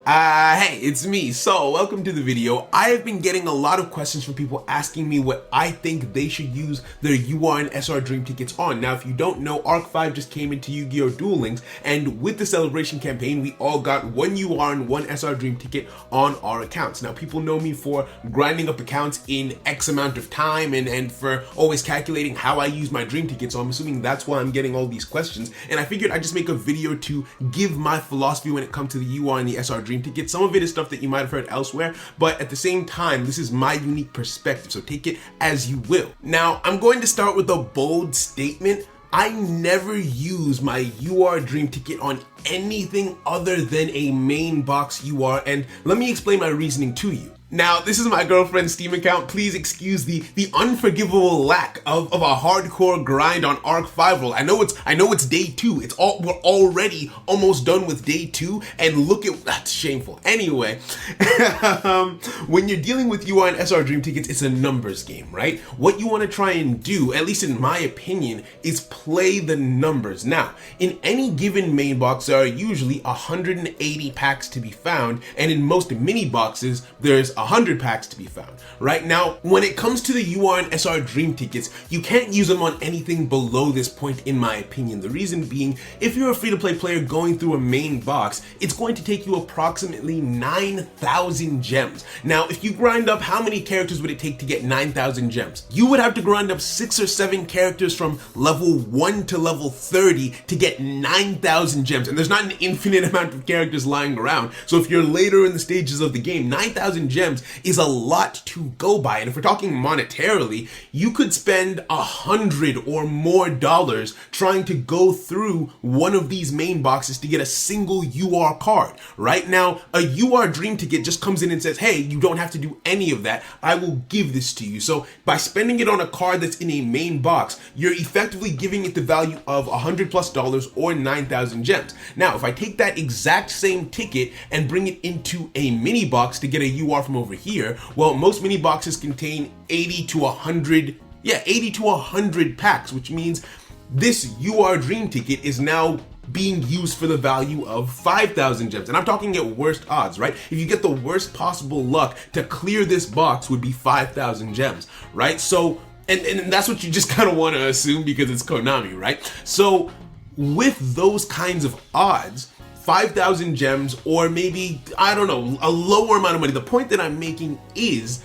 Hey, it's me. So, welcome to the video. I have been getting a lot of questions from people asking me what I think they should use their UR and SR Dream tickets on. Now, if you don't know, Arc 5 just came into Yu-Gi-Oh! Duel Links, and with the celebration campaign, we all got one UR and one SR Dream ticket on our accounts. Now, people know me for grinding up accounts in X amount of time and for always calculating how I use my Dream ticket, so I'm assuming that's why I'm getting all these questions. And I figured I'd just make a video to give my philosophy when it comes to the UR and the SR Dream ticket. Some of it is stuff that you might have heard elsewhere, but at the same time, this is my unique perspective, so take it as you will. Now, I'm going to start with a bold statement. I never use my UR Dream ticket on anything other than a main box UR, and let me explain my reasoning to you. Now, this is my girlfriend's Steam account. Please excuse the unforgivable lack of a hardcore grind on Arc 5 roll. I know it's day 2. We're already almost done with day 2, and look at that's shameful. Anyway, when you're dealing with UR and SR Dream tickets, it's a numbers game, right? What you want to try and do, at least in my opinion, is play the numbers. Now, in any given main box, there are usually 180 packs to be found, and in most mini boxes, there's 100 packs to be found. Right now, when it comes to the UR and SR Dream tickets, you can't use them on anything below this point, in my opinion. The reason being, if you're a free-to-play player going through a main box, it's going to take you approximately 9,000 gems. Now, if you grind up, how many characters would it take to get 9,000 gems? You would have to grind up 6 or 7 characters from level 1 to level 30 to get 9,000 gems, and there's not an infinite amount of characters lying around. So if you're later in the stages of the game, 9,000 gems is a lot to go by. And if we're talking monetarily, you could spend $100 or more trying to go through one of these main boxes to get a single UR card. Right now, a UR Dream ticket just comes in and says, hey, you don't have to do any of that. I will give this to you. So by spending it on a card that's in a main box, you're effectively giving it the value of $100+ or 9,000 gems. Now, if I take that exact same ticket and bring it into a mini box to get a UR from over here, well, most mini boxes contain 80 to 100 packs, which means this UR Dream ticket is now being used for the value of 5,000 gems. And I'm talking at worst odds, right? If you get the worst possible luck, to clear this box would be 5,000 gems, right? So, and that's what you just kind of want to assume because it's Konami, right? So with those kinds of odds, 5,000 gems, or maybe, I don't know, a lower amount of money. The point that I'm making is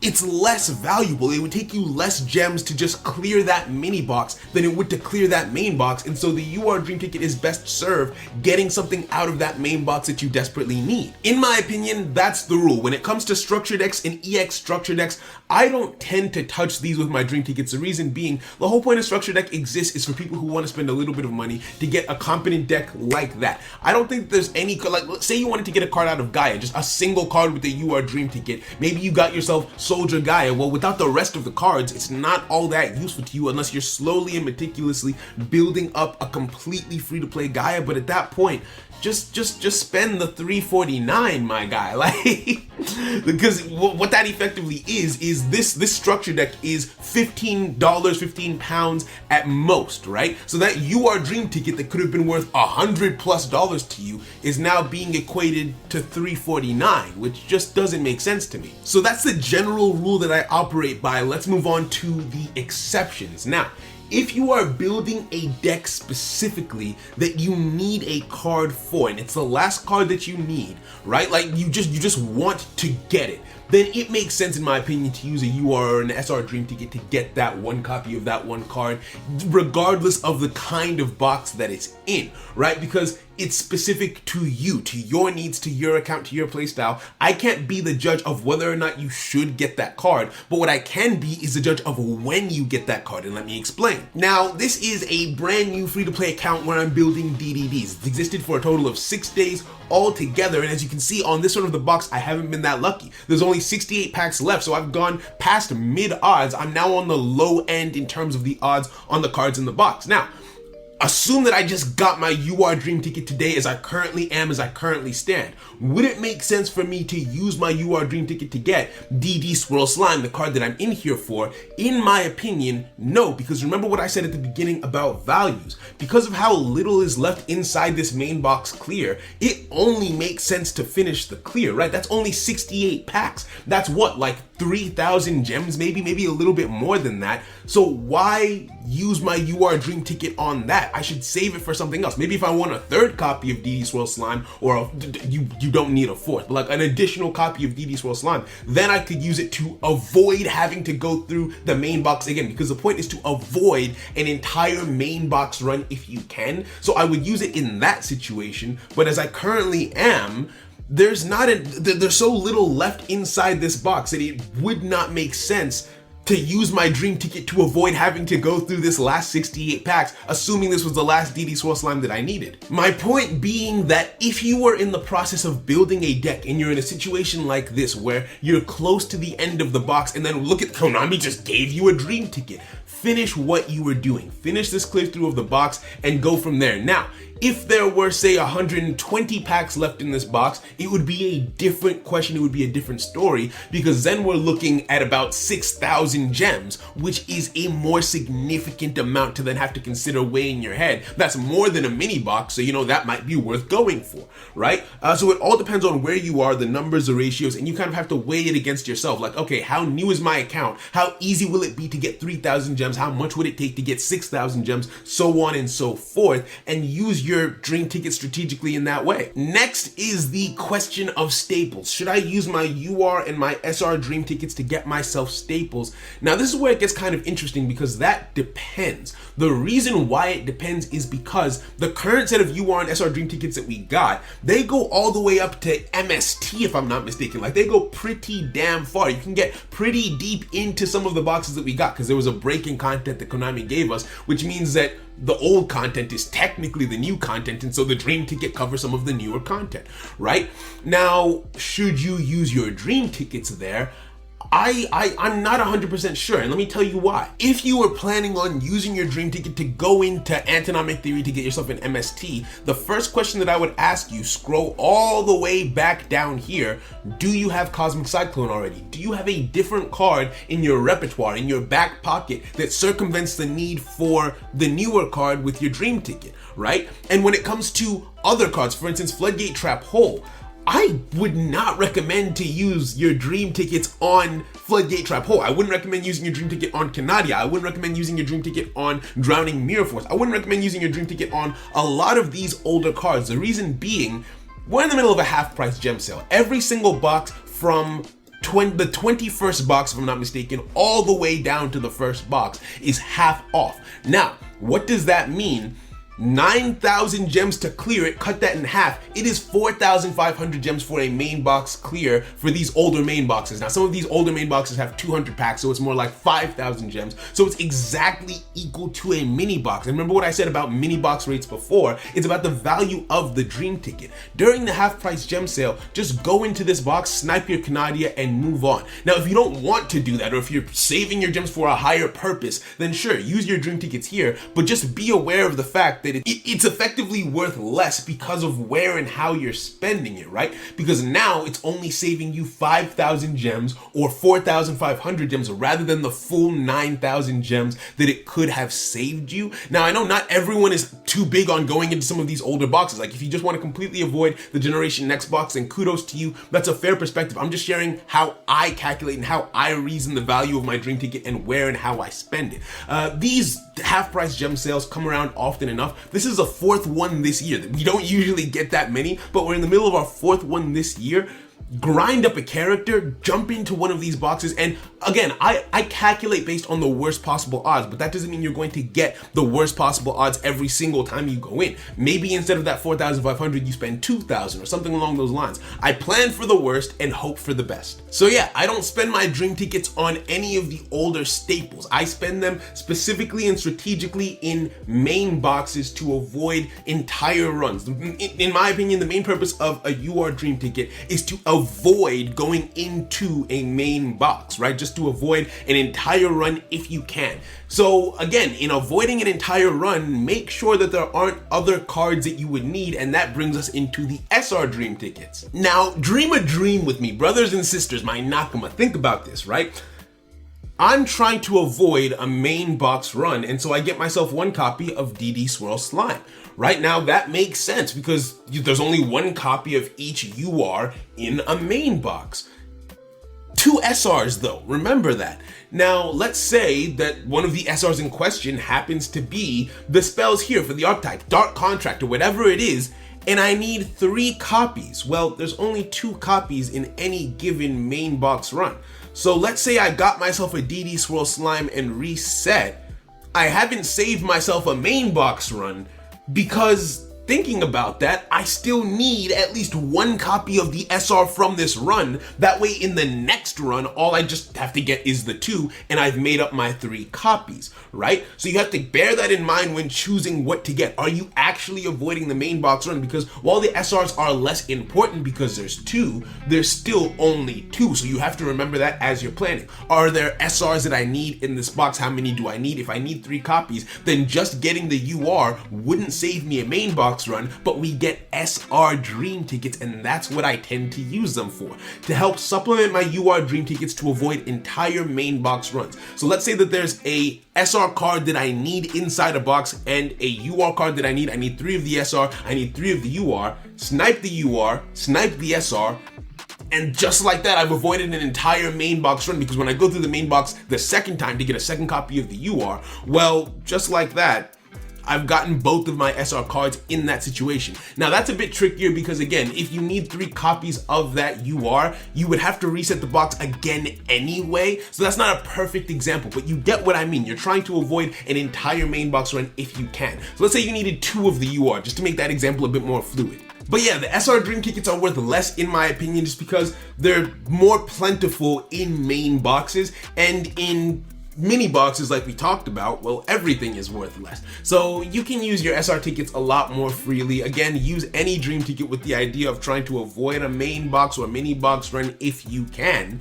it's less valuable. It would take you less gems to just clear that mini box than it would to clear that main box. And so the UR Dream ticket is best served getting something out of that main box that you desperately need. In my opinion, that's the rule. When it comes to structure decks and EX structure decks, I don't tend to touch these with my Dream tickets. The reason being, the whole point of structure deck exists is for people who want to spend a little bit of money to get a competent deck like that. I don't think there's any, like, say you wanted to get a card out of Gaia, just a single card with the UR Dream ticket. Maybe you got yourself Soldier Gaia. Well, without the rest of the cards, it's not all that useful to you unless you're slowly and meticulously building up a completely free-to-play Gaia. But at that point, just spend the $349, my guy. Like, because what that effectively is this structure deck is $15, £15 at most, right? So that UR Dream ticket that could have been worth $100+ to you is now being equated to $349, which just doesn't make sense to me. So that's the general rule that I operate by. Let's move on to the exceptions. Now, if you are building a deck specifically that you need a card for, and it's the last card that you need, right? Like you just want to get it, then it makes sense, in my opinion, to use a UR or an SR Dream ticket to get that one copy of that one card, regardless of the kind of box that it's in, right? Because it's specific to you, to your needs, to your account, to your playstyle. I can't be the judge of whether or not you should get that card, but what I can be is the judge of when you get that card, and let me explain. Now, this is a brand new free-to-play account where I'm building DDDs. It's existed for a total of 6 days altogether, and as you can see on this sort of the box, I haven't been that lucky. There's only 68 packs left, so I've gone past mid odds. I'm now on the low end in terms of the odds on the cards in the box. Now, assume that I just got my UR Dream Ticket today as I currently am, as I currently stand. Would it make sense for me to use my UR Dream Ticket to get DD Swirl Slime, the card that I'm in here for? In my opinion, no, because remember what I said at the beginning about values. Because of how little is left inside this main box clear, it only makes sense to finish the clear, right? That's only 68 packs. That's what, like 3,000 gems, maybe a little bit more than that. So why use my UR Dream Ticket on that? I should save it for something else. Maybe if I want a third copy of DD Swirl Slime, or you don't need a fourth, but like an additional copy of DD Swirl Slime, then I could use it to avoid having to go through the main box again, because the point is to avoid an entire main box run if you can. So I would use it in that situation, but as I currently am, there's so little left inside this box that it would not make sense to use my Dream Ticket to avoid having to go through this last 68 packs, assuming this was the last DD Swirl Slime that I needed. My point being that if you were in the process of building a deck and you're in a situation like this where you're close to the end of the box and then look at Konami just gave you a Dream Ticket, finish what you were doing. Finish this clear through of the box and go from there. Now, if there were, say, 120 packs left in this box, it would be a different question, it would be a different story, because then we're looking at about 6,000 gems, which is a more significant amount to then have to consider weighing your head. That's more than a mini box, so that might be worth going for, right? So it all depends on where you are, the numbers, the ratios, and you kind of have to weigh it against yourself. Like, okay, how new is my account? How easy will it be to get 3,000 gems? How much would it take to get 6,000 gems? So on and so forth, and use your Dream Ticket strategically in that way. Next is the question of staples. Should I use my UR and my SR Dream Tickets to get myself staples? Now, this is where it gets kind of interesting, because that depends. The reason why it depends is because the current set of UR and SR Dream Tickets that we got, they go all the way up to MST, if I'm not mistaken. Like, they go pretty damn far. You can get pretty deep into some of the boxes that we got, because there was a break-in content that Konami gave us, which means that the old content is technically the new content, and so the Dream Ticket covers some of the newer content, right? Now, should you use your Dream Tickets there? I'm not 100% sure, and let me tell you why. If you were planning on using your Dream Ticket to go into Antonomic Theory to get yourself an MST, the first question that I would ask you, scroll all the way back down here, do you have Cosmic Cyclone already? Do you have a different card in your repertoire, in your back pocket, that circumvents the need for the newer card with your Dream Ticket, right? And when it comes to other cards, for instance, Floodgate Trap Hole, I would not recommend to use your Dream Tickets on Floodgate Trap Hole. I wouldn't recommend using your Dream Ticket on Canadia. I wouldn't recommend using your Dream Ticket on Drowning Mirror Force. I wouldn't recommend using your Dream Ticket on a lot of these older cards. The reason being, we're in the middle of a half-price gem sale. Every single box from the 21st box, if I'm not mistaken, all the way down to the first box is half off. Now, what does that mean? 9,000 gems to clear it, cut that in half. It is 4,500 gems for a main box clear for these older main boxes. Now, some of these older main boxes have 200 packs, so it's more like 5,000 gems. So it's exactly equal to a mini box. And remember what I said about mini box rates before? It's about the value of the Dream Ticket. During the half price gem sale, just go into this box, snipe your Canadia, and move on. Now, if you don't want to do that, or if you're saving your gems for a higher purpose, then sure, use your Dream Tickets here, but just be aware of the fact that it's effectively worth less because of where and how you're spending it, right? Because now it's only saving you 5,000 gems or 4,500 gems rather than the full 9,000 gems that it could have saved you. Now, I know not everyone is too big on going into some of these older boxes. Like, if you just want to completely avoid the Generation Next box, then kudos to you. That's a fair perspective. I'm just sharing how I calculate and how I reason the value of my Dream Ticket and where and how I spend it. These half-price gem sales come around often enough. This is a fourth one this year. We don't usually get that many, but we're in the middle of our fourth one this year. Grind up a character, jump into one of these boxes, and again, I calculate based on the worst possible odds, but that doesn't mean you're going to get the worst possible odds every single time you go in. Maybe instead of that 4,500, you spend 2,000 or something along those lines. I plan for the worst and hope for the best. So yeah, I don't spend my Dream Tickets on any of the older staples. I spend them specifically and strategically in main boxes to avoid entire runs. In my opinion, the main purpose of a UR Dream Ticket is to avoid going into a main box, right? Just to avoid an entire run if you can. So again, in avoiding an entire run, make sure that there aren't other cards that you would need, and that brings us into the SR Dream tickets. Now, dream a dream with me, brothers and sisters, my Nakama. Think about this, right? I'm trying to avoid a main box run, and so I get myself one copy of DD Swirl Slime. Right now, that makes sense because there's only one copy of each UR in a main box. 2 SRs though, remember that. Now, let's say that one of the SRs in question happens to be the spells here for the archetype, Dark Contract or whatever it is, and I need 3 copies. Well, there's only 2 copies in any given main box run. So let's say I got myself a DD Swirl Slime and reset. I haven't saved myself a main box run because, thinking about that, I still need at least 1 copy of the SR from this run. That way in the next run, all I just have to get is the 2 and I've made up my 3 copies, right? So you have to bear that in mind when choosing what to get. Are you actually avoiding the main box run? Because while the SRs are less important because there's 2, there's still only 2. So you have to remember that as you're planning. Are there SRs that I need in this box? How many do I need? If I need 3 copies, then just getting the UR wouldn't save me a main box run, but we get SR Dream tickets, and that's what I tend to use them for, to help supplement my UR Dream tickets to avoid entire main box runs. So let's say that there's a SR card that I need inside a box and a UR card that I need 3 of the SR, I need 3 of the UR, snipe the UR, snipe the SR, and just like that, I've avoided an entire main box run, because when I go through the main box the second time to get a second copy of the UR, well, just like that, I've gotten both of my SR cards in that situation. Now that's a bit trickier because, again, if you need 3 copies of that UR, you would have to reset the box again anyway. So that's not a perfect example, but you get what I mean. You're trying to avoid an entire main box run if you can. So let's say you needed 2 of the UR, just to make that example a bit more fluid. But yeah, the SR Dream tickets are worth less in my opinion, just because they're more plentiful in main boxes, and in mini boxes like we talked about, well, everything is worth less. So you can use your SR tickets a lot more freely. Again, use any dream ticket with the idea of trying to avoid a main box or a mini box run if you can,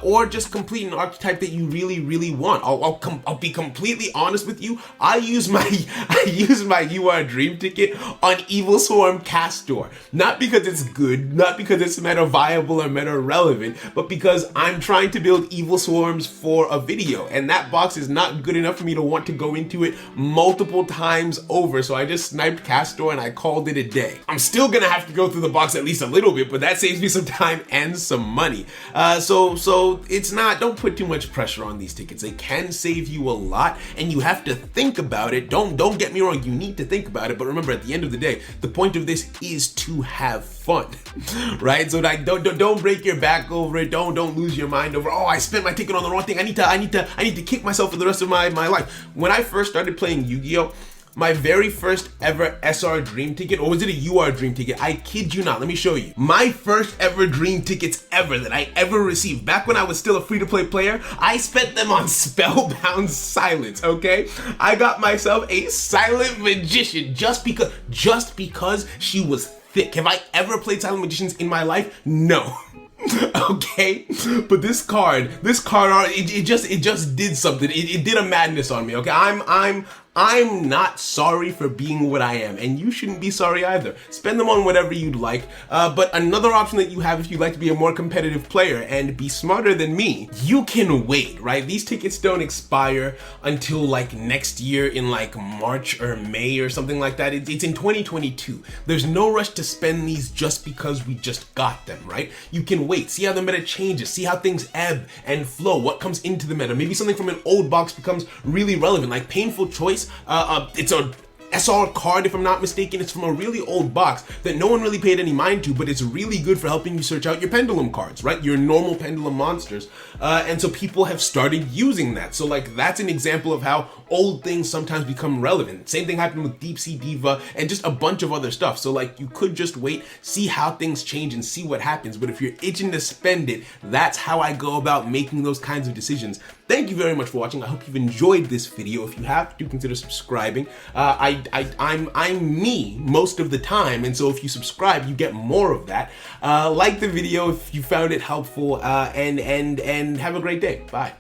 or just complete an archetype that you really want. I'll be completely honest with you. I use my UR dream ticket on Evil Swarm Castor, not because it's good, not because it's meta viable or meta relevant, but because I'm trying to build Evil Swarms for a video, and that box is not good enough for me to want to go into it multiple times over. So I just sniped Castor and I called it a day. I'm still gonna have to go through the box at least a little bit, but that saves me some time and some money. So it's not, don't put too much pressure on these tickets. They can save you a lot, and you have to think about it. Don't get me wrong, you need to think about it, but remember, at the end of the day, the point of this is to have fun, right? So like, don't break your back over it. Don't lose your mind over, oh, I spent my ticket on the wrong thing. I need to kick myself for the rest of my life. When I first started playing Yu-Gi-Oh!, my very first ever SR Dream ticket, or was it a UR Dream ticket? I kid you not, let me show you. My first ever Dream tickets ever that I ever received, back when I was still a free-to-play player, I spent them on Spellbound Silence, okay? I got myself a Silent Magician just because she was thick. Have I ever played Silent Magicians in my life? No. Okay, but this card, it just did something. It did a madness on me. Okay, I'm not sorry for being what I am, and you shouldn't be sorry either. Spend them on whatever you'd like, but another option that you have if you'd like to be a more competitive player and be smarter than me, you can wait, right? These tickets don't expire until like next year in like March or May or something like that. It's in 2022. There's no rush to spend these just because we just got them, right? You can wait, see how the meta changes, see how things ebb and flow, what comes into the meta. Maybe something from an old box becomes really relevant, like Painful Choice. It's a SR card, if I'm not mistaken. It's from a really old box that no one really paid any mind to, but it's really good for helping you search out your pendulum cards, right? Your normal pendulum monsters. And so people have started using that. So like, that's an example of how old things sometimes become relevant. Same thing happened with Deep Sea Diva and just a bunch of other stuff. So like, you could just wait, see how things change and see what happens. But if you're itching to spend it, that's how I go about making those kinds of decisions. Thank you very much for watching. I hope you've enjoyed this video. If you have, do consider subscribing. I'm me most of the time, and so if you subscribe, you get more of that. Like the video if you found it helpful, and have a great day. Bye.